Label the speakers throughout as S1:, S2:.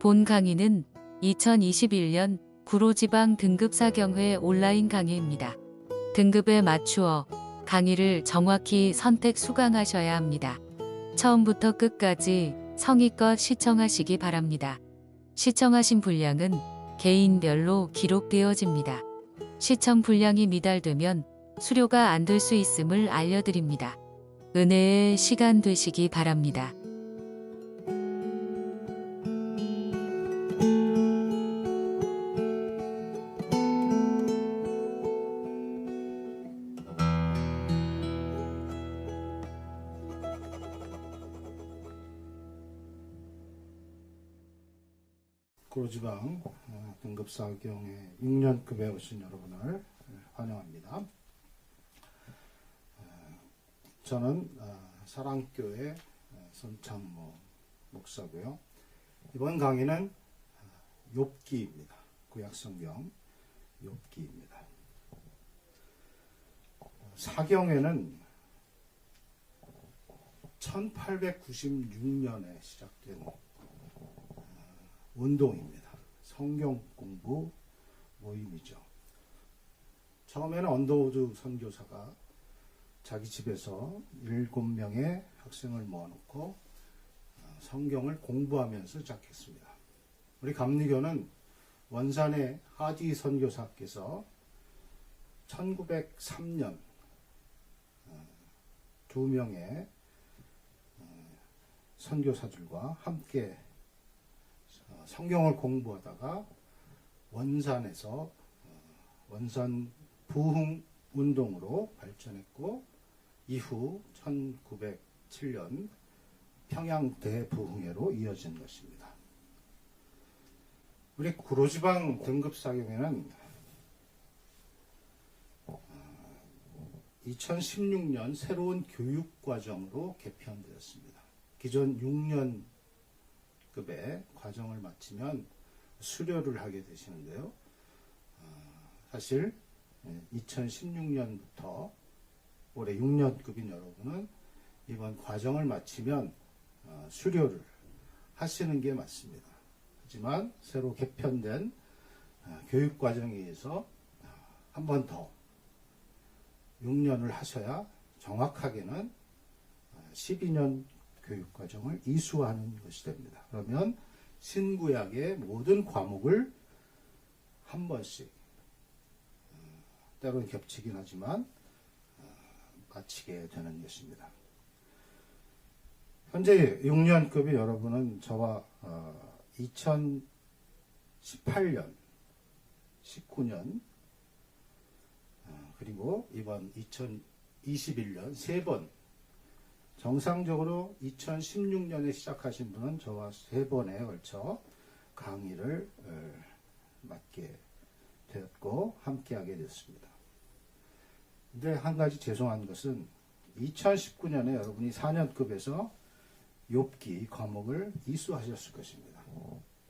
S1: 본 강의는 2021년 구로지방 등급사경회 온라인 강의입니다. 등급에 맞추어 강의를 정확히 선택 수강하셔야 합니다. 처음부터 끝까지 성의껏 시청하시기 바랍니다. 시청하신 분량은 개인별로 기록되어집니다. 시청 분량이 미달되면 수료가 안 될 수 있음을 알려드립니다. 은혜의 시간 되시기 바랍니다.
S2: 구로지방 등급사경의 6년급에 오신 여러분을 환영합니다. 저는 사랑교회 손창모 목사고요. 이번 강의는 욥기입니다. 구약성경 욥기입니다. 사경회는 1896년에 시작된 운동입니다. 성경 공부 모임이죠. 처음에는 언더우드 선교사가 자기 집에서 7명의 학생을 모아놓고 성경을 공부하면서 시작했습니다. 우리 감리교는 원산의 하디 선교사께서 1903년 2명의 선교사들과 함께 성경을 공부하다가 원산에서 원산 부흥 운동으로 발전했고, 이후 1907년 평양 대부흥회로 이어진 것입니다. 우리 구로지방 등급사경회는 2016년 새로운 교육과정으로 개편되었습니다. 기존 6년급의 과정을 마치면 수료를 하게 되시는데요. 사실 2016년부터 올해 6년급인 여러분은 이번 과정을 마치면 수료를 하시는 게 맞습니다. 하지만 새로 개편된 교육과정에 의해서 한 번 더 6년을 하셔야 정확하게는 12년 교육과정을 이수하는 것이 됩니다. 그러면 신구약의 모든 과목을 한 번씩, 때로는 겹치긴 하지만 마치게 되는 것입니다. 현재 6년급이 여러분은 저와 2018년, 19년, 그리고 이번 2021년 3번, 정상적으로 2016년에 시작하신 분은 저와 3번에 걸쳐 강의를 맡게 되었고 함께하게 됐습니다. 근데 한 가지 죄송한 것은 2019년에 여러분이 4년급에서 욥기 과목을 이수하셨을 것입니다.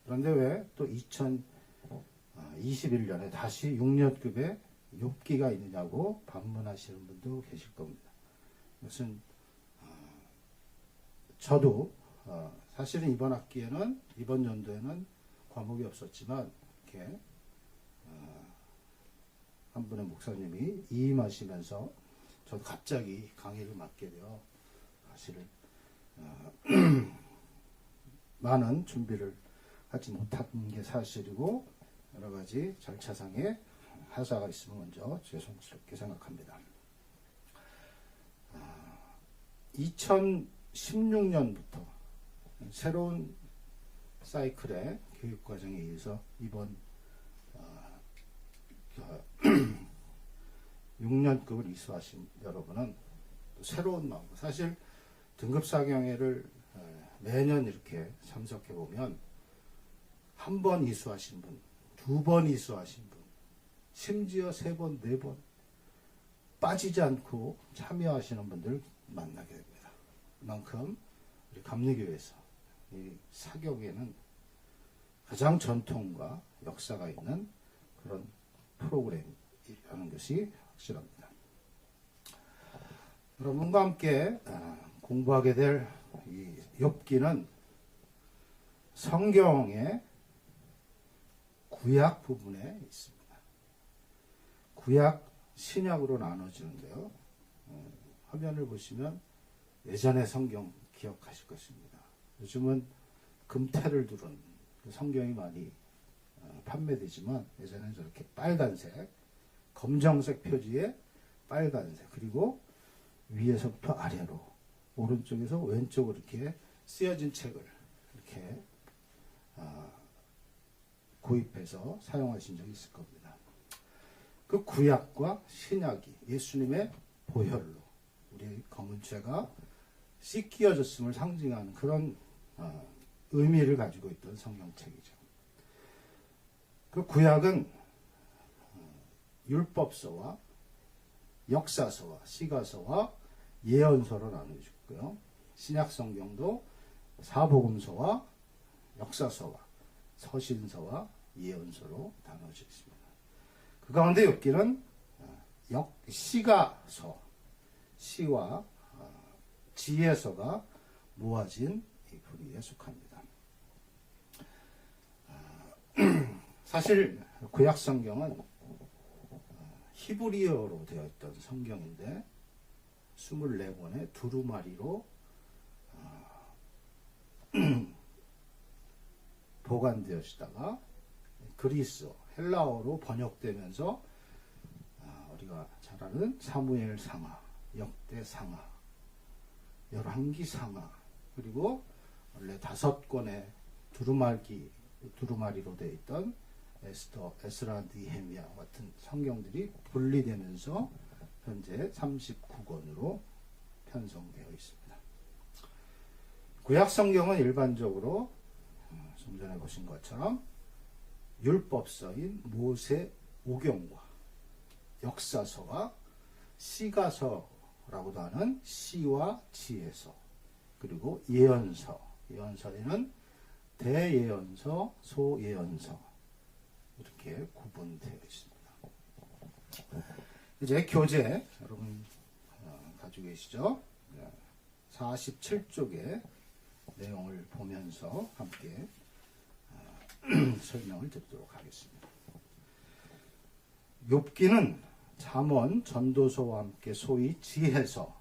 S2: 그런데 왜 또 2021년에 다시 6년급에 욥기가 있느냐고 반문하시는 분도 계실 겁니다. 이것은 저도 사실은 이번 학기에는, 이번 연도에는 과목이 없었지만 이렇게 한 분의 목사님이 이임하시면서 저도 갑자기 강의를 맡게 되어 사실은 많은 준비를 하지 못한 게 사실이고, 여러 가지 절차상의 하자가 있으면 먼저 죄송스럽게 생각합니다. 2016년부터 새로운 사이클의 교육과정에 의해서 이번 6년급을 이수하신 여러분은 또 새로운 마음, 사실 등급사경회를 매년 이렇게 참석해 보면 한 번 이수하신 분, 2번 이수하신 분, 심지어 3번, 4번 빠지지 않고 참여하시는 분들 만나게 됩니다. 그만큼 우리 감리교회에서 이 사경회는 가장 전통과 역사가 있는 그런 프로그램이라는 것이 확실합니다. 여러분과 함께 공부하게 될 이 욥기는 성경의 구약 부분에 있습니다. 구약, 신약으로 나눠지는데요. 화면을 보시면 예전의 성경 기억하실 것입니다. 요즘은 금태를 두른 성경이 많이 판매되지만 예전에는 저렇게 빨간색, 검정색 표지에 빨간색, 그리고 위에서부터 아래로, 오른쪽에서 왼쪽으로 이렇게 쓰여진 책을 이렇게 구입해서 사용하신 적이 있을 겁니다. 그 구약과 신약이 예수님의 보혈로 우리 검은 죄가 씻겨졌음을 상징하는 그런 의미를 가지고 있던 성경책이죠. 그 구약은 율법서와 역사서와 시가서와 예언서로 나누어졌고요. 신약 성경도 사복음서와 역사서와 서신서와 예언서로 나누어져 있습니다. 그 가운데 욥기는 시가서, 시와 지혜서가 모아진 이 부류에 속합니다. 사실 구약 성경은 히브리어로 되어 있던 성경인데 24권의 두루마리로 보관되어지다가 그리스어, 헬라어로 번역되면서 우리가 잘 아는 사무엘 상하, 역대 상하, 열왕기 상하, 그리고 원래 5권의 두루마리로 되어 있던 에스더, 에스라, 느헤미야 같은 성경들이 분리되면서 현재 39권으로 편성되어 있습니다. 구약 성경은 일반적으로 좀 전에 보신 것처럼 율법서인 모세 오경과 역사서와 시가서라고도 하는 시와 지혜서, 그리고 예언서, 예언서에는 대예언서, 소예언서 이렇게 구분되어 있습니다. 이제 교재 여러분 가지고 계시죠? 47쪽의 내용을 보면서 함께 설명을 드리도록 하겠습니다. 욥기는 잠언, 전도서와 함께 소위 지혜서,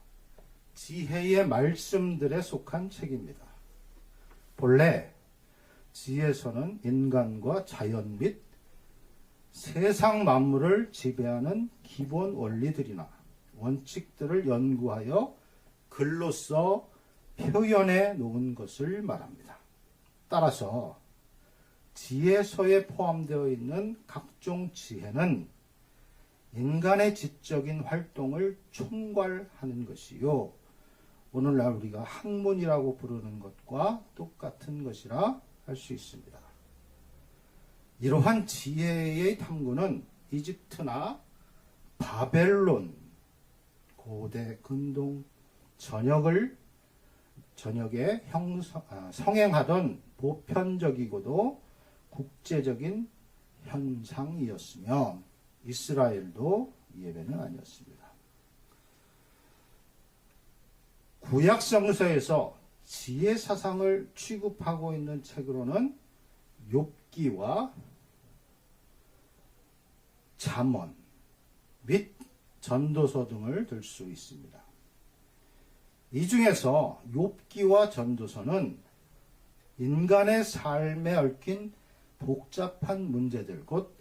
S2: 지혜의 말씀들에 속한 책입니다. 본래 지혜서는 인간과 자연 및 세상 만물을 지배하는 기본 원리들이나 원칙들을 연구하여 글로써 표현해 놓은 것을 말합니다. 따라서 지혜서에 포함되어 있는 각종 지혜는 인간의 지적인 활동을 총괄하는 것이요, 오늘날 우리가 학문이라고 부르는 것과 똑같은 것이라 할 수 있습니다. 이러한 지혜의 탐구는 이집트나 바벨론, 고대 근동 전역에 성행하던 보편적이고도 국제적인 현상이었으며 이스라엘도 예외는 아니었습니다. 구약 성서에서 지혜 사상을 취급하고 있는 책으로는 욥기와 잠언 및 전도서 등을 들 수 있습니다. 이 중에서 욥기와 전도서는 인간의 삶에 얽힌 복잡한 문제들, 곧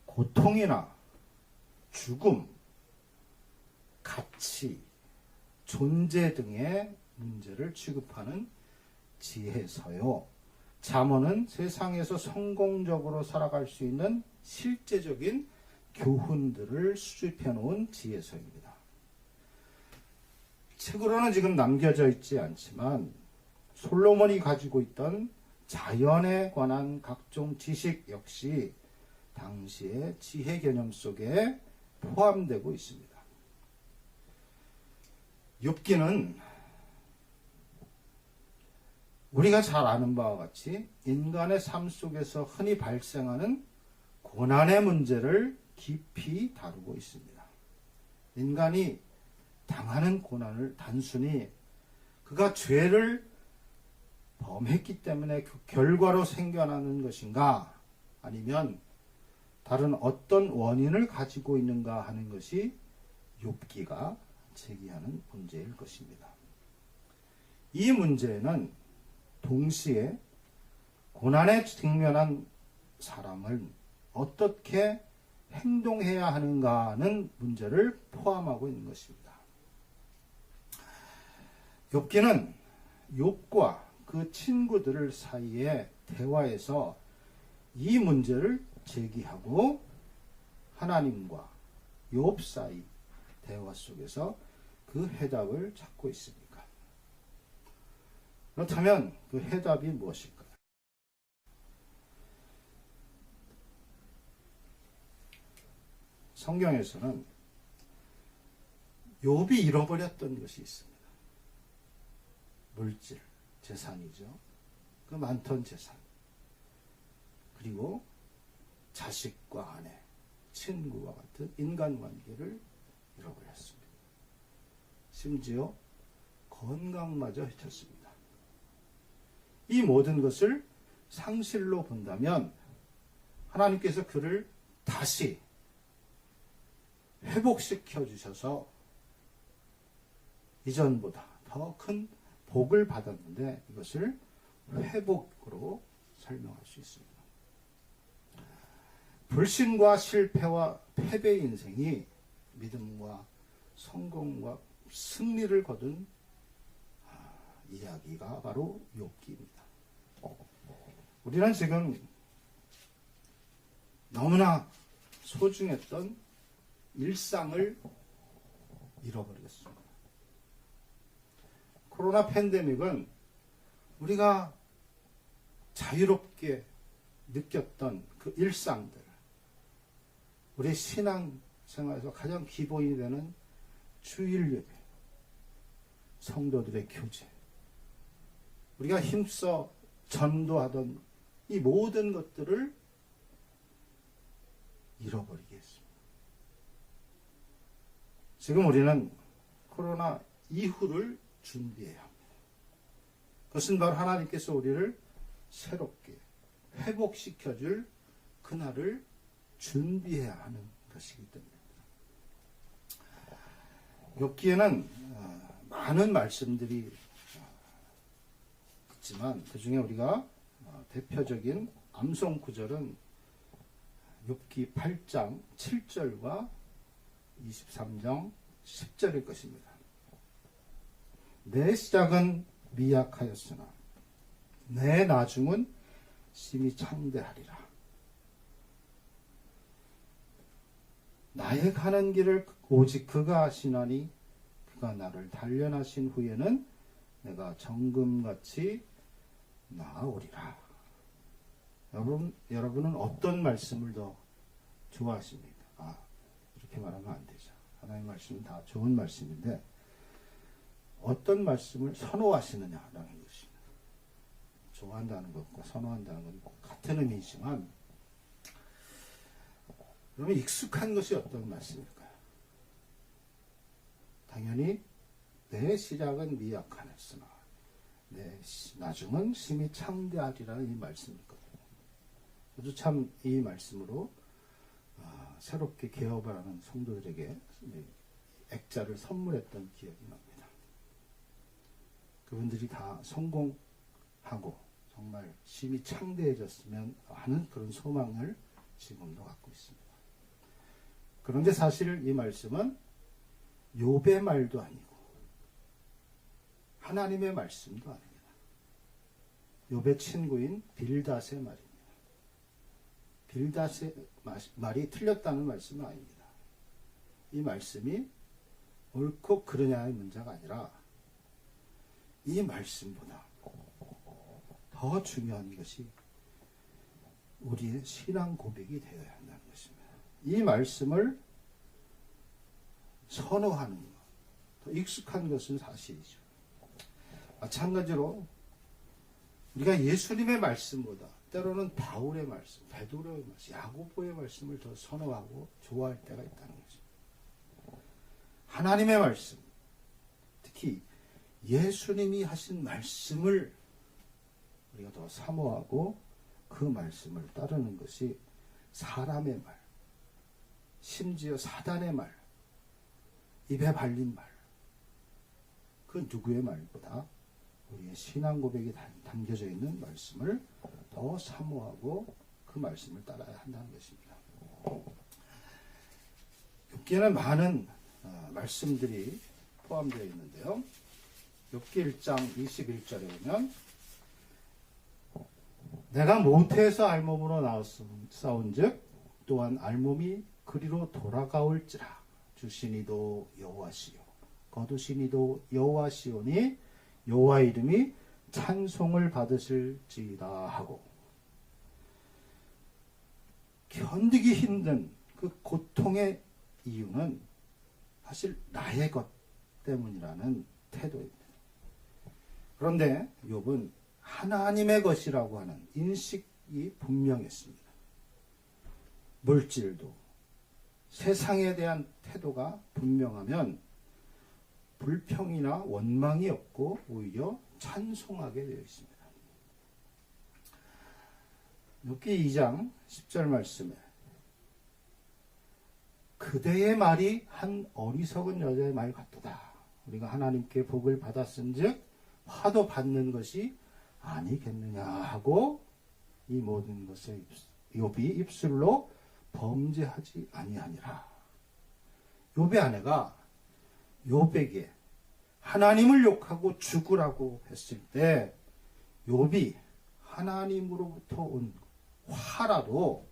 S2: 고통이나 죽음, 가치, 존재 등의 문제를 취급하는 지혜서요. 잠언은 세상에서 성공적으로 살아갈 수 있는 실제적인 교훈들을 수집해 놓은 지혜서입니다. 책으로는 지금 남겨져 있지 않지만 솔로몬이 가지고 있던 자연에 관한 각종 지식 역시 당시의 지혜 개념 속에 포함되고 있습니다. 욥기는 우리가 잘 아는 바와 같이 인간의 삶 속에서 흔히 발생하는 고난의 문제를 깊이 다루고 있습니다. 인간이 당하는 고난을 단순히 그가 죄를 범했기 때문에 그 결과로 생겨나는 것인가, 아니면 다른 어떤 원인을 가지고 있는가 하는 것이 욥기가 제기하는 문제일 것입니다. 이 문제는 동시에 고난에 직면한 사람은 어떻게 행동해야 하는가는 문제를 포함하고 있는 것입니다. 욥기는 욥과 그 친구들 사이의 대화에서 이 문제를 제기하고 하나님과 욥 사이 대화 속에서 그 해답을 찾고 있습니다. 그렇다면 그 해답이 무엇일까요? 성경에서는 욥이 잃어버렸던 것이 있습니다. 물질, 재산이죠. 그 많던 재산. 그리고 자식과 아내, 친구와 같은 인간관계를 잃어버렸습니다. 심지어 건강마저 해쳤습니다. 이 모든 것을 상실로 본다면 하나님께서 그를 다시 회복시켜 주셔서 이전보다 더 큰 복을 받았는데 이것을 회복으로 설명할 수 있습니다. 불신과 실패와 패배의 인생이 믿음과 성공과 승리를 거둔 이야기가 바로 욥기입니다. 우리는 지금 너무나 소중했던 일상을 잃어버렸습니다. 코로나 팬데믹은 우리가 자유롭게 느꼈던 그 일상들, 우리 신앙생활에서 가장 기본이 되는 주일 예배, 성도들의 교제, 우리가 힘써 전도하던 이 모든 것들을 잃어버리게 했습니다. 지금 우리는 코로나 이후를 준비해야 합니다. 그것은 바로 하나님께서 우리를 새롭게 회복시켜줄 그날을 준비해야 하는 것이기 때문입니다. 욥기에는 많은 말씀들이 있지만 그 중에 우리가 대표적인 암송 구절은 욥기 8장 7절과 23장 10절일 것입니다. 내 시작은 미약하였으나 내 나중은 심히 창대하리라. 나의 가는 길을 오직 그가 아시나니 그가 나를 단련하신 후에는 내가 정금같이 나아오리라. 여러분은 어떤 말씀을 더 좋아하십니까? 이렇게 말하면 안 되죠. 하나님의 말씀은 다 좋은 말씀인데 어떤 말씀을 선호하시느냐라는 것입니다. 좋아한다는 것과 선호한다는 건 같은 의미이지만 그러면 익숙한 것이 어떤 말씀일까요? 당연히 내 시작은 미약하였으나 내 나중은 심히 창대하리라는 이 말씀이거든요. 저도 참 이 말씀으로 새롭게 개업을 하는 성도들에게 액자를 선물했던 기억이 납니다. 그분들이 다 성공하고 정말 심히 창대해졌으면 하는 그런 소망을 지금도 갖고 있습니다. 그런데 사실 이 말씀은 욥의 말도 아니고 하나님의 말씀도 아닙니다. 욥의 친구인 빌닷의 말입니다. 빌닷의 말이 틀렸다는 말씀은 아닙니다. 이 말씀이 옳고 그르냐의 문제가 아니라 이 말씀보다 더 중요한 것이 우리의 신앙 고백이 되어야 한다는 것입니다. 이 말씀을 선호하는 것, 더 익숙한 것은 사실이죠. 마찬가지로 우리가 예수님의 말씀보다 때로는 바울의 말씀, 베드로의 말씀, 야고보의 말씀을 더 선호하고 좋아할 때가 있다는 거죠. 하나님의 말씀, 특히 예수님이 하신 말씀을 우리가 더 사모하고 그 말씀을 따르는 것이 사람의 말, 심지어 사단의 말, 입에 발린 말, 그 누구의 말보다 우리의 신앙 고백이 담겨져 있는 말씀을 더 사모하고 그 말씀을 따라야 한다는 것입니다. 욥기에는 많은 말씀들이 포함되어 있는데요. 욥기 1장 21절에 보면 내가 모태에서 알몸으로 나왔사온즉 또한 알몸이 그리로 돌아가올지라 주시니도 여호와시요 거두시니도 여호와시오니 여호와 이름이 찬송을 받으실지다 하고, 견디기 힘든 그 고통의 이유는 사실 나의 것 때문이라는 태도입니다. 그런데 욥은 하나님의 것이라고 하는 인식이 분명했습니다. 물질도 세상에 대한 태도가 분명하면 불평이나 원망이 없고 오히려 찬송하게 되어 있습니다. 욥기 2장 10절 말씀에 그대의 말이 한 어리석은 여자의 말 같도다. 우리가 하나님께 복을 받았은즉 화도 받는 것이 아니겠느냐 하고 이 모든 것을 욥이 입술로 범죄하지 아니하니라. 욥의 아내가 욥에게 하나님을 욕하고 죽으라고 했을 때 욥이 하나님으로부터 온 화라도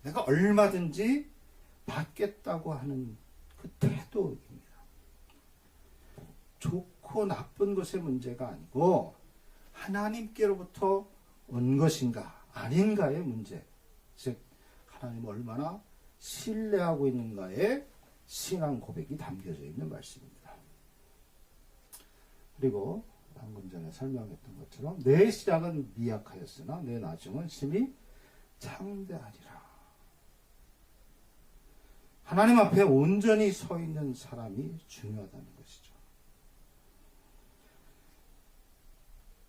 S2: 내가 얼마든지 받겠다고 하는 그 태도입니다. 좋고 나쁜 것의 문제가 아니고 하나님께로부터 온 것인가 아닌가의 문제, 즉 하나님을 얼마나 신뢰하고 있는가의 신앙 고백이 담겨져 있는 말씀입니다. 그리고 방금 전에 설명했던 것처럼 내 시작은 미약하였으나 내 나중은 심히 창대하리라. 하나님 앞에 온전히 서 있는 사람이 중요하다는 것이죠.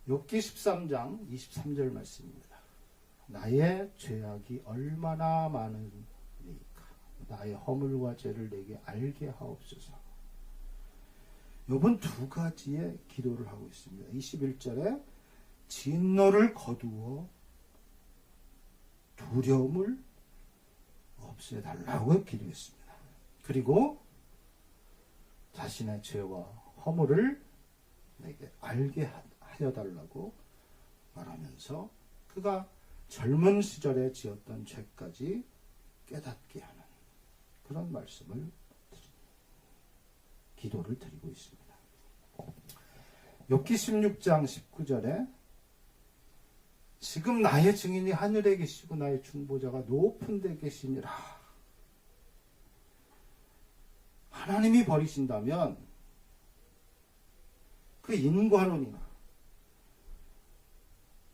S2: 욥기 13장 23절 말씀입니다. 나의 죄악이 얼마나 많으니까 나의 허물과 죄를 내게 알게 하옵소서. 욥은 두 가지의 기도를 하고 있습니다. 21절에 진노를 거두어 두려움을 없애달라고 기도했습니다. 그리고 자신의 죄와 허물을 내게 알게 하여달라고 말하면서 그가 젊은 시절에 지었던 죄까지 깨닫게 하는 그런 말씀을 기도를 드리고 있습니다. 욥기 16장 19절에 지금 나의 증인이 하늘에 계시고 나의 중보자가 높은 데 계시니라. 하나님이 버리신다면 그 인과론이나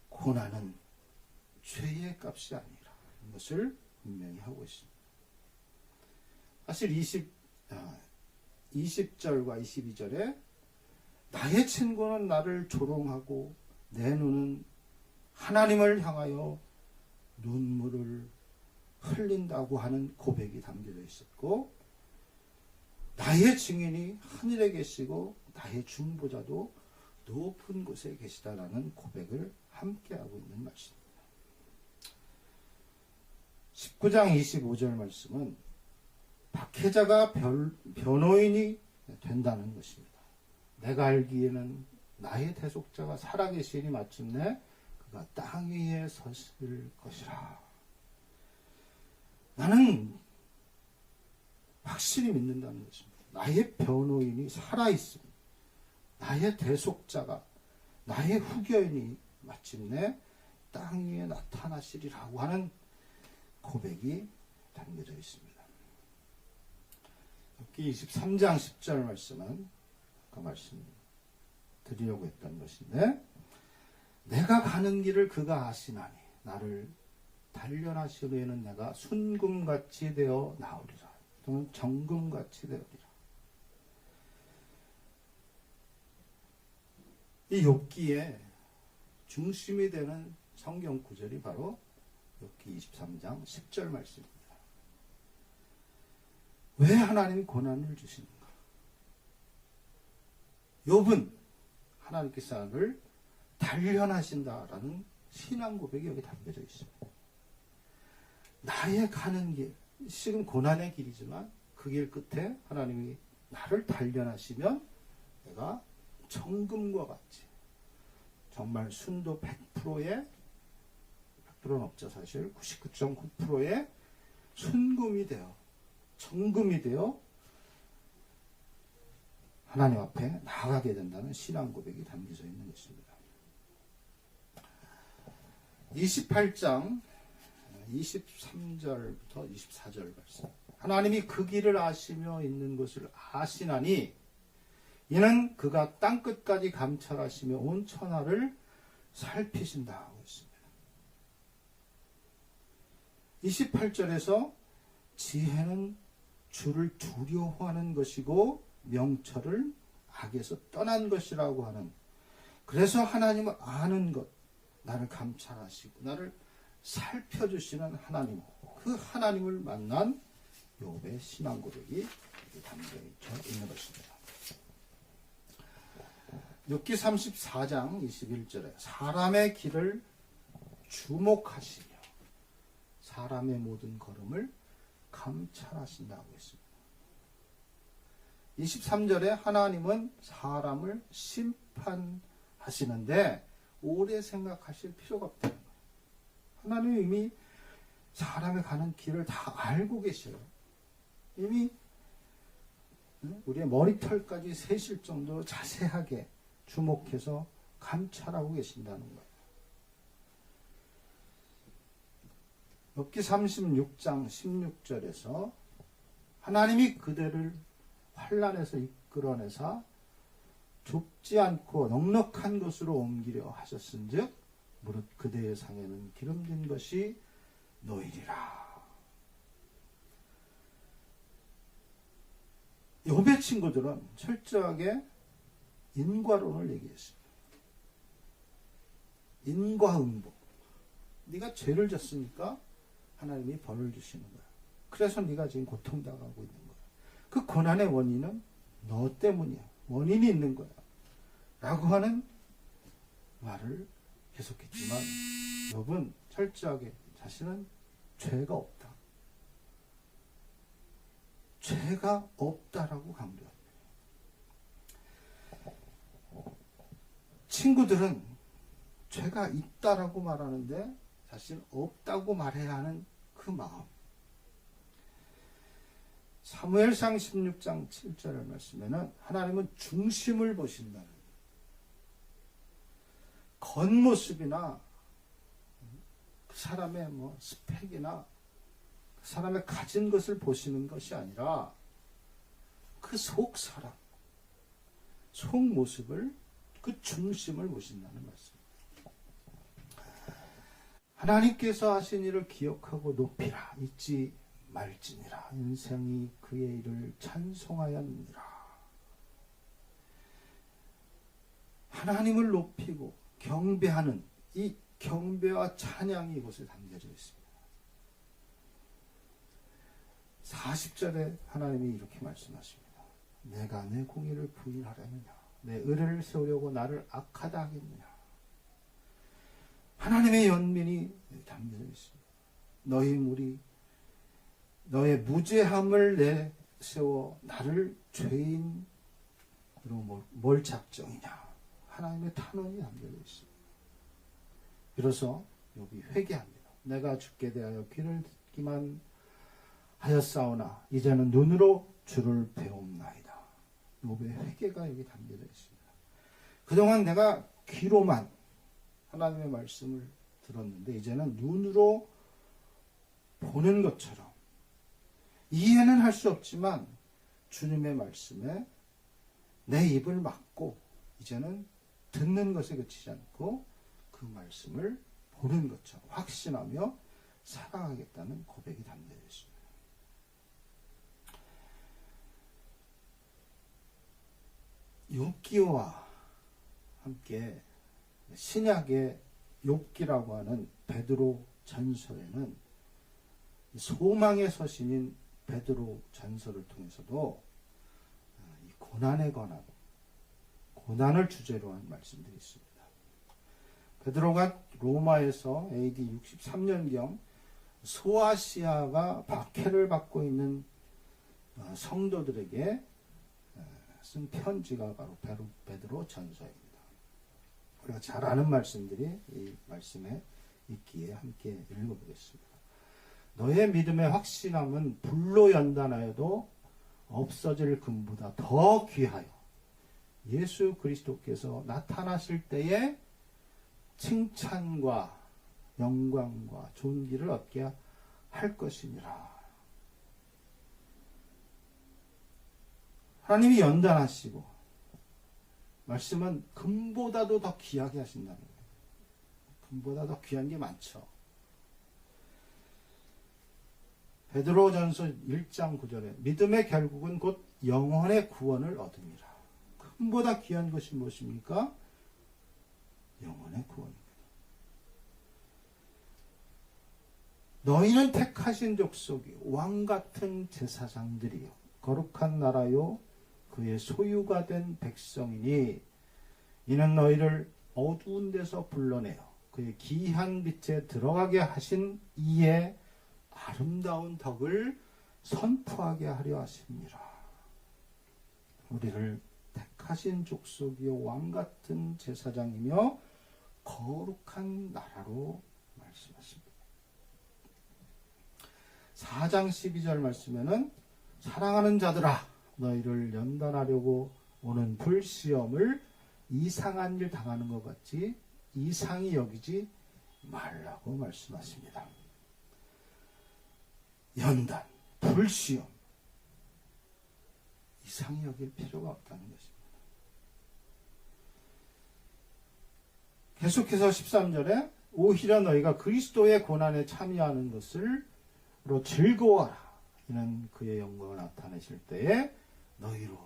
S2: 고난은 죄의 값이 아니라 이것을 분명히 하고 있습니다. 사실 20절과 22절에 나의 친구는 나를 조롱하고 내 눈은 하나님을 향하여 눈물을 흘린다고 하는 고백이 담겨져 있었고, 나의 증인이 하늘에 계시고 나의 중보자도 높은 곳에 계시다라는 고백을 함께하고 있는 말씀입니다. 19장 25절 말씀은 박해자가 변호인이 된다는 것입니다. 내가 알기에는 나의 대속자가 살아계시니 마침내 그가 땅 위에 서실 것이라. 나는 확실히 믿는다는 것입니다. 나의 변호인이 살아있습니다. 나의 대속자가, 나의 후견인이 마침내 땅 위에 나타나시리라고 하는 고백이 담겨져 있습니다. 욥기 23장 10절 말씀은 아까 말씀 드리려고 했던 것인데, 내가 가는 길을 그가 아시나니 나를 단련하시려는 내가 순금같이 되어 나오리라. 또는 정금같이 되리라. 이 욥기에 중심이 되는 성경 구절이 바로 욥기 23장 10절 말씀입니다. 왜 하나님이 고난을 주시는가? 욥은 하나님께서 나를 단련하신다라는 신앙 고백이 여기 담겨져 있습니다. 나의 가는 길, 지금 고난의 길이지만 그 길 끝에 하나님이 나를 단련하시면 내가 정금과 같이 정말 순도 100%의 100%는 없죠 사실 99.9%의 순금이 되어 정금이 되어 하나님 앞에 나아가게 된다는 신앙 고백이 담겨져 있는 것입니다. 28장 23절부터 24절 말씀. 하나님이 그 길을 아시며 있는 것을 아시나니 이는 그가 땅끝까지 감찰하시며 온 천하를 살피신다 하고 있습니다. 28절에서 지혜는 주를 두려워하는 것이고 명철을 악에서 떠난 것이라고 하는, 그래서 하나님을 아는 것, 나를 감찰하시고 나를 살펴주시는 하나님, 그 하나님을 만난 욥의 신앙 고백이 담겨 있는 것입니다. 욥기 34장 21절에 사람의 길을 주목하시며 사람의 모든 걸음을 감찰하신다고 했습니다. 23절에 하나님은 사람을 심판하시는데 오래 생각하실 필요가 없다는 거예요. 하나님은 이미 사람이 가는 길을 다 알고 계셔요. 이미 우리의 머리털까지 세실 정도로 자세하게 주목해서 감찰하고 계신다는 거예요. 욥기 36장 16절에서 하나님이 그대를 환난에서 이끌어내사 좁지 않고 넉넉한 곳으로 옮기려 하셨은즉 무릇 그대의 상에는 기름진 것이 놓이리라. 욥의 친구들은 철저하게 인과론을 얘기했습니다. 인과응보. 네가 죄를 졌으니까 하나님이 벌을 주시는 거야. 그래서 네가 지금 고통당하고 있는 거야. 그 고난의 원인은 너 때문이야. 원인이 있는 거야. 라고 하는 말을 계속했지만 욥은 철저하게 자신은 죄가 없다. 죄가 없다라고 강조합니다. 친구들은 죄가 있다라고 말하는데 사실 없다고 말해야 하는 그 마음. 사무엘상 16장 7절의 말씀에는 하나님은 중심을 보신다는, 겉모습이나 그 사람의 스펙이나 그 사람의 가진 것을 보시는 것이 아니라 그 속 사람, 속 모습을, 그 중심을 보신다는 말씀입니다. 하나님께서 하신 일을 기억하고 높이라. 잊지 말지니라. 인생이 그의 일을 찬송하였느니라. 하나님을 높이고 경배하는 이 경배와 찬양이 이곳에 담겨져 있습니다. 40절에 하나님이 이렇게 말씀하십니다. 내가 내 공의를 부인하려느냐, 내 의를 세우려고 나를 악하다 하겠느냐. 하나님의 연민이 담겨져 있습니다. 너희 무리, 너의 무죄함을 내세워 나를 죄인으로 뭘 작정이냐. 하나님의 탄원이 담겨져 있습니다. 비로소 욥이 회개합니다. 내가 주께 대하여 귀를 듣기만 하였사오나 이제는 눈으로 주를 배움나이다. 욥의 회개가 여기 담겨져 있습니다. 그동안 내가 귀로만 하나님의 말씀을 들었는데 이제는 눈으로 보는 것처럼, 이해는 할 수 없지만 주님의 말씀에 내 입을 막고 이제는 듣는 것에 그치지 않고 그 말씀을 보는 것처럼 확신하며 살아가겠다는 고백이 담겨져 있습니다. 욥기와 함께 신약의 욥기라고 하는 베드로 전설에는 소망의 서신인 베드로 전설을 통해서도 이 고난에 관한 고난을 주제로 한 말씀들이 있습니다. 베드로가 로마에서 AD 63년경 소아시아가 박해를 받고 있는 성도들에게 쓴 편지가 바로 베드로 전서입니다. 우리가 잘 아는 말씀들이 이 말씀에 있기에 함께 읽어보겠습니다. 너의 믿음의 확신함은 불로 연단하여도 없어질 금보다 더 귀하여 예수 그리스도께서 나타나실 때에 칭찬과 영광과 존귀를 얻게 할 것이니라. 하나님이 연단하시고 말씀은 금보다도 더 귀하게 하신다는 거예요. 금보다 더 귀한 게 많죠. 베드로전서 1장 9절에 믿음의 결국은 곧 영혼의 구원을 얻음이라. 금보다 귀한 것이 무엇입니까? 영혼의 구원입니다. 너희는 택하신 족속이 왕같은 제사장들이요 거룩한 나라요 그의 소유가 된 백성이니 이는 너희를 어두운 데서 불러내어 그의 기이한 빛에 들어가게 하신 이의 아름다운 덕을 선포하게 하려 하십니다. 우리를 택하신 족속이요 왕같은 제사장이며 거룩한 나라로 말씀하십니다. 4장 12절 말씀에는 사랑하는 자들아 너희를 연단하려고 오는 불시험을 이상한 일 당하는 것 같이 이상히 여기지 말라고 말씀하십니다. 연단, 불시험 이상히 여길 필요가 없다는 것입니다. 계속해서 13절에 오히려 너희가 그리스도의 고난에 참여하는 것으로 즐거워하라. 이는 그의 영광을 나타내실 때에 너희로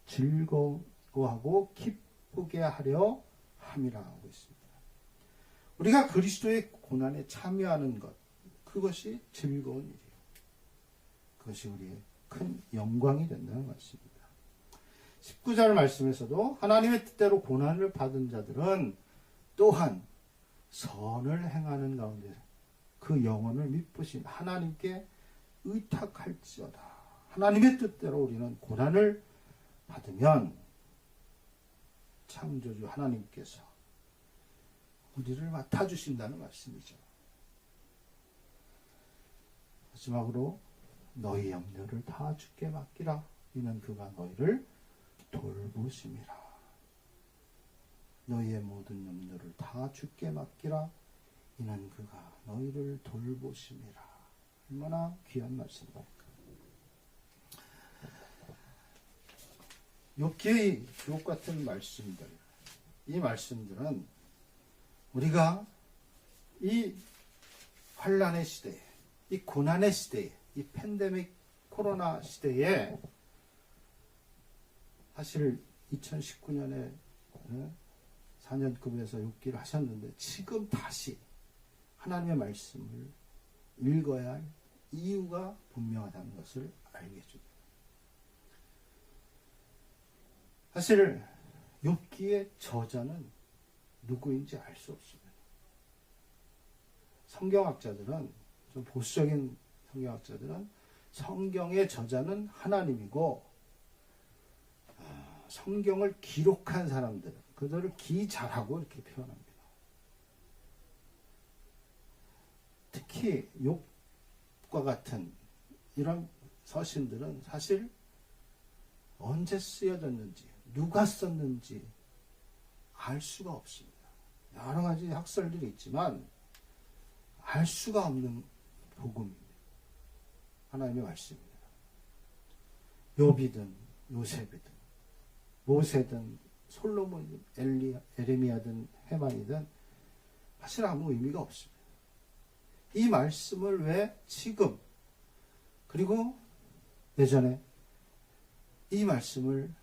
S2: 즐거워하고 기쁘게 하려 함이라 하고 있습니다. 우리가 그리스도의 고난에 참여하는 것, 그것이 즐거운 일이에요. 그것이 우리의 큰 영광이 된다는 말씀입니다. 19절 말씀에서도 하나님의 뜻대로 고난을 받은 자들은 또한 선을 행하는 가운데 그 영혼을 미쁘신 하나님께 의탁할지어다. 하나님의 뜻대로 우리는 고난을 받으면 창조주 하나님께서 우리를 맡아주신다는 말씀이죠. 마지막으로 너희 염려를 다 주께 맡기라. 이는 그가 너희를 돌보심이라. 너희의 모든 염려를 다 주께 맡기라. 이는 그가 너희를 돌보심이라. 얼마나 귀한 말씀입니까? 욥기의 주옥 같은 말씀들, 이 말씀들은 우리가 이 환란의 시대에, 이 고난의 시대에, 이 팬데믹 코로나 시대에 사실 2019년에 4년급에서 욥기를 하셨는데 지금 다시 하나님의 말씀을 읽어야 할 이유가 분명하다는 것을 알게 해줍니다. 사실 욥기의 저자는 누구인지 알 수 없습니다. 성경학자들은, 좀 보수적인 성경학자들은 성경의 저자는 하나님이고 성경을 기록한 사람들, 그들을 기자라고 이렇게 표현합니다. 특히 욥과 같은 이런 서신들은 사실 언제 쓰여졌는지, 누가 썼는지 알 수가 없습니다. 여러 가지 학설들이 있지만 알 수가 없는 복음입니다. 하나님의 말씀입니다. 욥이든 요셉이든 모세든 솔로몬이든 에레미야든 헤만이든 사실 아무 의미가 없습니다. 이 말씀을 왜 지금, 그리고 예전에 이 말씀을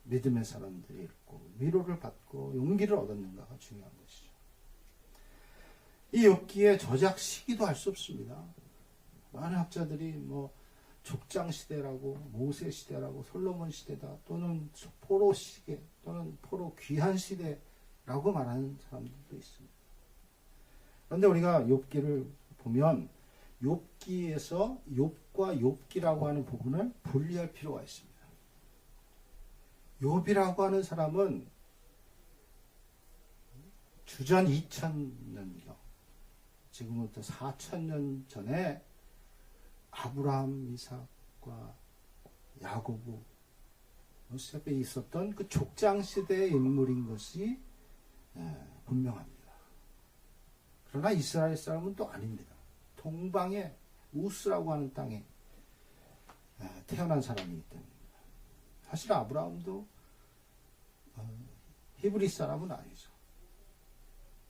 S2: 믿음의 사람들이 읽고 위로를 받고 용기를 얻었는가가 중요한 것이죠. 이 욥기의 저작 시기도 알 수 없습니다. 많은 학자들이 뭐 족장 시대라고 모세 시대라고 솔로몬 시대다 또는 포로 시대 또는 포로 귀한 시대라고 말하는 사람들도 있습니다. 그런데 우리가 욥기를 보면 욥기에서 욥과 욥기라고 하는 부분을 분리할 필요가 있습니다. 욥이라고 하는 사람은 주전 2000년경 지금부터 4000년 전에 아브라함, 이삭과 야고보, 요셉에 있었던 그 족장 시대의 인물인 것이 분명합니다. 그러나 이스라엘 사람은 또 아닙니다. 동방의 우스라고 하는 땅에 태어난 사람이기 때문입니다. 사실 아브라함도 히브리 사람은 아니죠.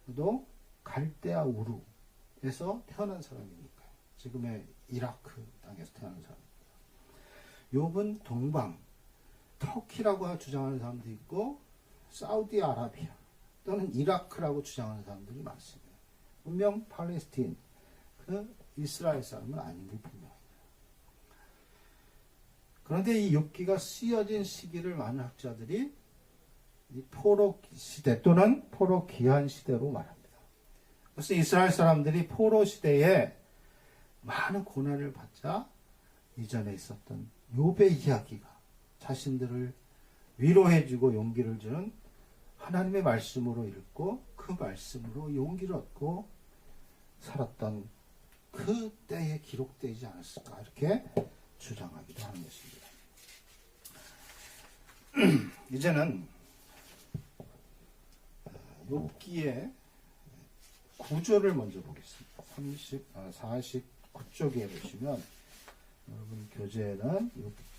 S2: 그도 갈대아 우르에서 태어난 사람이니까요. 지금의 이라크 땅에서 태어난 사람입니다. 욥은 동방, 터키라고 주장하는 사람도 있고 사우디아라비아 또는 이라크라고 주장하는 사람들이 많습니다. 분명 팔레스틴, 그 이스라엘 사람은 아닌 게 분명합니다. 그런데 이 욥기가 쓰여진 시기를 많은 학자들이 이 포로 시대 또는 포로 귀한 시대로 말합니다. 그래서 이스라엘 사람들이 포로 시대에 많은 고난을 받자 이전에 있었던 욥의 이야기가 자신들을 위로해주고 용기를 주는 하나님의 말씀으로 읽고 그 말씀으로 용기를 얻고 살았던 그 때에 기록되지 않았을까 이렇게 주장하기도 하는 것입니다. 이제는 욥기의 구조를 먼저 보겠습니다. 49쪽에 보시면 여러분 교재에는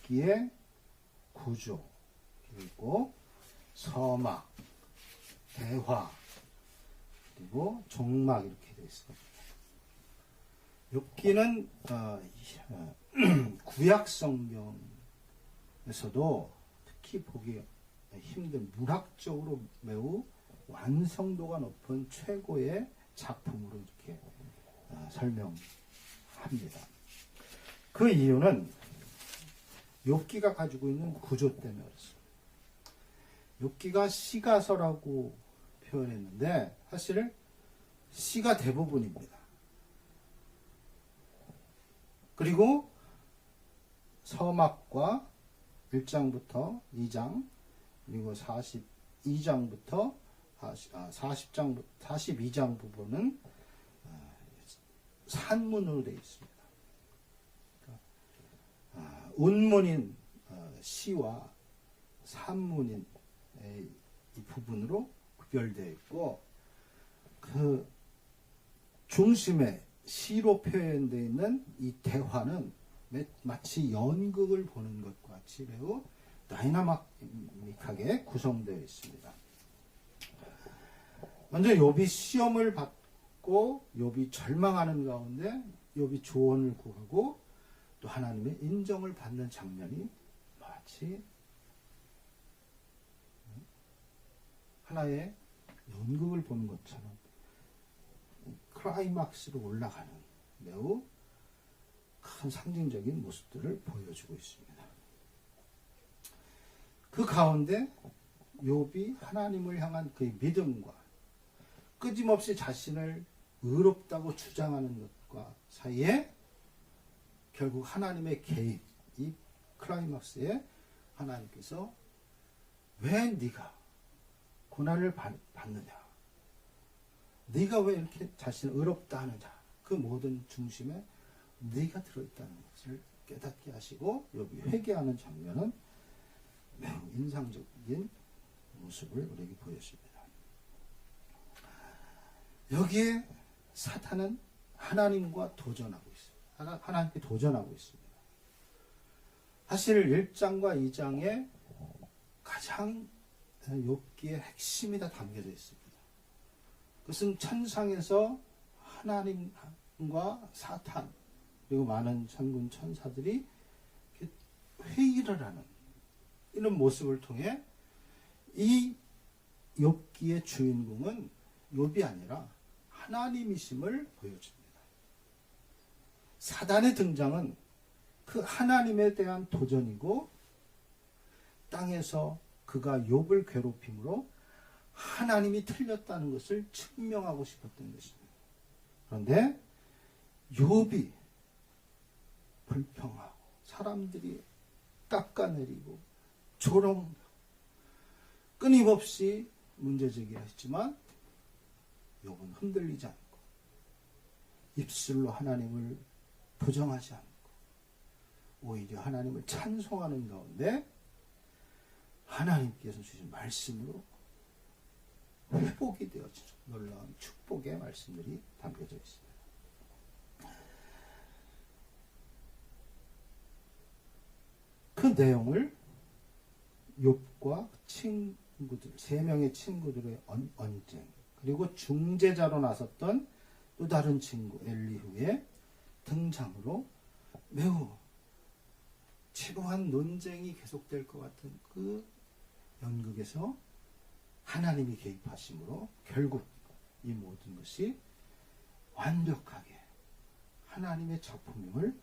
S2: 욥기의 구조 그리고 서막, 대화 그리고 종막 이렇게 되어 있습니다. 욥기는 구약 성경에서도 특히 보기 힘든 문학적으로 매우 완성도가 높은 최고의 작품으로 이렇게 설명합니다. 그 이유는 욥기가 가지고 있는 구조 때문에 그렇습니다. 욥기가 시가서라고 표현했는데 사실 시가 대부분입니다. 그리고 서막과 1장부터 2장 그리고 42장부터 42장 부분은 산문으로 되어 있습니다. 운문인 시와 산문인 이 부분으로 구별되어 있고 그 중심에 시로 표현되어 있는 이 대화는 마치 연극을 보는 것과 같이 매우 다이나믹하게 구성되어 있습니다. 먼저 욥이 시험을 받고 욥이 절망하는 가운데 욥이 조언을 구하고 또 하나님의 인정을 받는 장면이 마치 하나의 연극을 보는 것처럼 클라이막스로 올라가는 매우 큰 상징적인 모습들을 보여주고 있습니다. 그 가운데 욥이 하나님을 향한 그의 믿음과 끊임없이 자신을 의롭다고 주장하는 것과 사이에 결국 하나님의 개입, 이 클라이막스에 하나님께서 왜 네가 고난을 받느냐, 네가 왜 이렇게 자신을 의롭다 하느냐, 그 모든 중심에 네가 들어있다는 것을 깨닫게 하시고 욥이 회개하는 장면은 매우 인상적인 모습을 우리에게 보여줍니다. 여기에 사탄은 하나님과 도전하고 있습니다. 하나님께 도전하고 있습니다. 사실 1장과 2장에 가장 욥기의 핵심이 다 담겨져 있습니다. 그것은 천상에서 하나님과 사탄 그리고 많은 천군 천사들이 회의를 하는 이런 모습을 통해 이 욥기의 주인공은 욥이 아니라 하나님이심을 보여줍니다. 사단의 등장은 그 하나님에 대한 도전이고 땅에서 그가 욥을 괴롭힘으로 하나님이 틀렸다는 것을 증명하고 싶었던 것입니다. 그런데 욥이 불평하고 사람들이 깎아내리고 조롱 끊임없이 문제제기를 했지만 욥은 흔들리지 않고 입술로 하나님을 부정하지 않고 오히려 하나님을 찬송하는 가운데 하나님께서 주신 말씀으로 회복이 되어지죠. 놀라운 축복의 말씀들이 담겨져 있습니다. 그 내용을 욥과 친구들, 3명의 친구들의 언쟁, 그리고 중재자로 나섰던 또 다른 친구 엘리후의 등장으로 매우 치루한 논쟁이 계속될 것 같은 그 연극에서 하나님이 개입하심으로 결국 이 모든 것이 완벽하게 하나님의 작품임을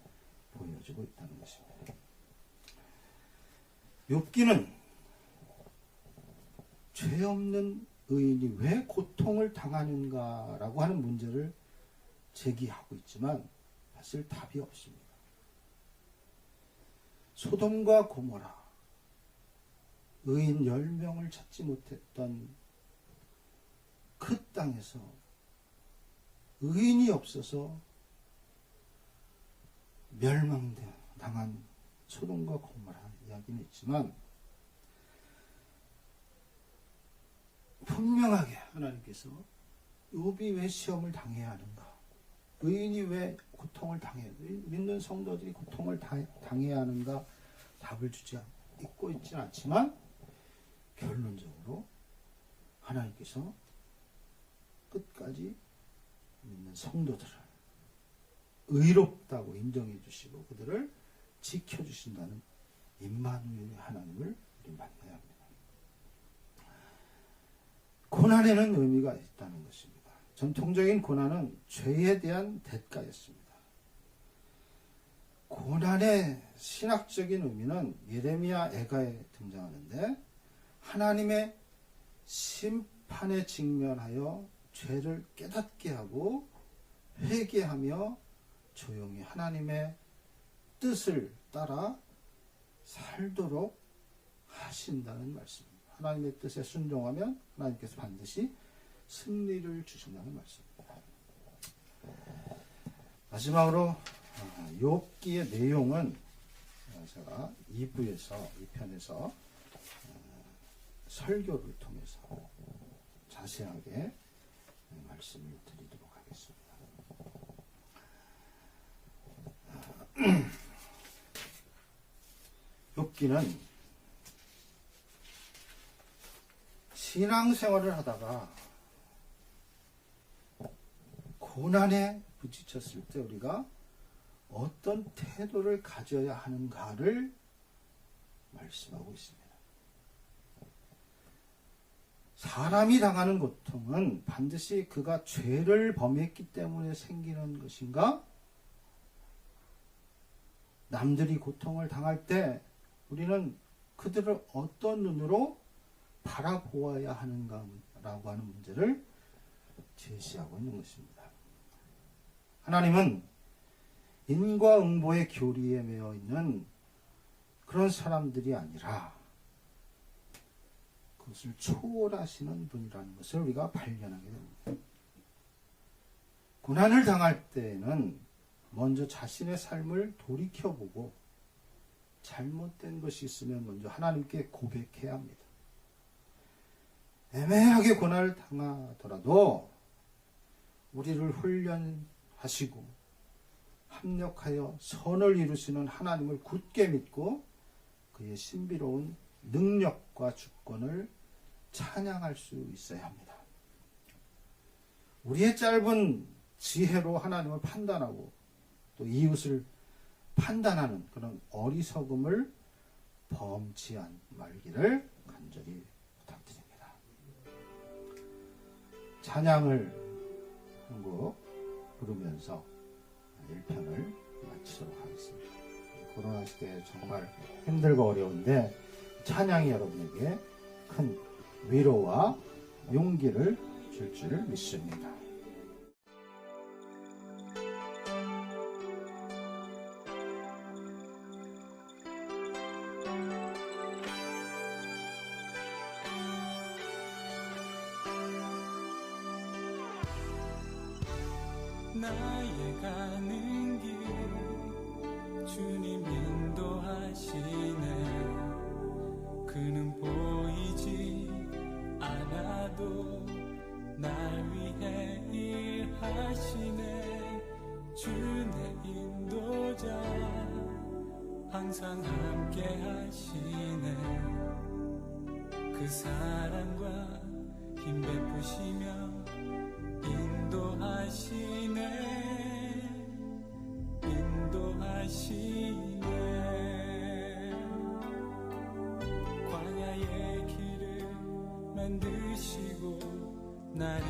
S2: 보여주고 있다는 것입니다. 욥기는 죄 없는 의인이 왜 고통을 당하는가라고 하는 문제를 제기하고 있지만 사실 답이 없습니다. 소돔과 고모라, 의인 10명을 찾지 못했던 그 땅에서 의인이 없어서 멸망당한 소돔과 고모라 이야기는 있지만 분명하게 하나님께서 욥이 왜 시험을 당해야 하는가, 의인이 왜 고통을 당해야, 믿는 성도들이 고통을 당해야 하는가 답을 주지 있고 있지는 않지만 결론적으로 하나님께서 끝까지 믿는 성도들을 의롭다고 인정해 주시고 그들을 지켜주신다는 임마누엘의 하나님을 우리 만나야 합니다. 고난에는 의미가 있다는 것입니다. 전통적인 고난은 죄에 대한 대가였습니다. 고난의 신학적인 의미는 예레미야 애가에 등장하는데 하나님의 심판에 직면하여 죄를 깨닫게 하고 회개하며 조용히 하나님의 뜻을 따라 살도록 하신다는 말씀입니다. 하나님의 뜻에 순종하면 하나님께서 반드시 승리를 주신다는 말씀입니다. 마지막으로 욥기의 내용은 제가 2부에서 2편에서 설교를 통해서 자세하게 말씀을 드리도록 하겠습니다. 욥기는 신앙생활을 하다가 고난에 부딪혔을 때 우리가 어떤 태도를 가져야 하는가를 말씀하고 있습니다. 사람이 당하는 고통은 반드시 그가 죄를 범했기 때문에 생기는 것인가? 남들이 고통을 당할 때 우리는 그들을 어떤 눈으로 바라보아야 하는가라고 하는 문제를 제시하고 있는 것입니다. 하나님은 인과응보의 교리에 매여 있는 그런 사람들이 아니라 그것을 초월하시는 분이라는 것을 우리가 발견하게 됩니다. 고난을 당할 때에는 먼저 자신의 삶을 돌이켜보고 잘못된 것이 있으면 먼저 하나님께 고백해야 합니다. 애매하게 고난을 당하더라도 우리를 훈련하시고 합력하여 선을 이루시는 하나님을 굳게 믿고 그의 신비로운 능력과 주권을 찬양할 수 있어야 합니다. 우리의 짧은 지혜로 하나님을 판단하고 또 이웃을 판단하는 그런 어리석음을 범치 말기를 간절히 부탁드립니다. 찬양을 한 곡 부르면서 1편을 마치도록 하겠습니다. 코로나 시대에 정말 힘들고 어려운데 찬양이 여러분에게 큰 위로와 용기를 줄 줄 믿습니다.
S3: 나의 가는 길 주님 인도하시네. 그는 보이지 않아도 날 위해 일하시네. 주 내 인도자 항상 함께 하시네. 그 사랑과 힘 베푸시며 인도하시네. 광야의 길을 만드시고 나를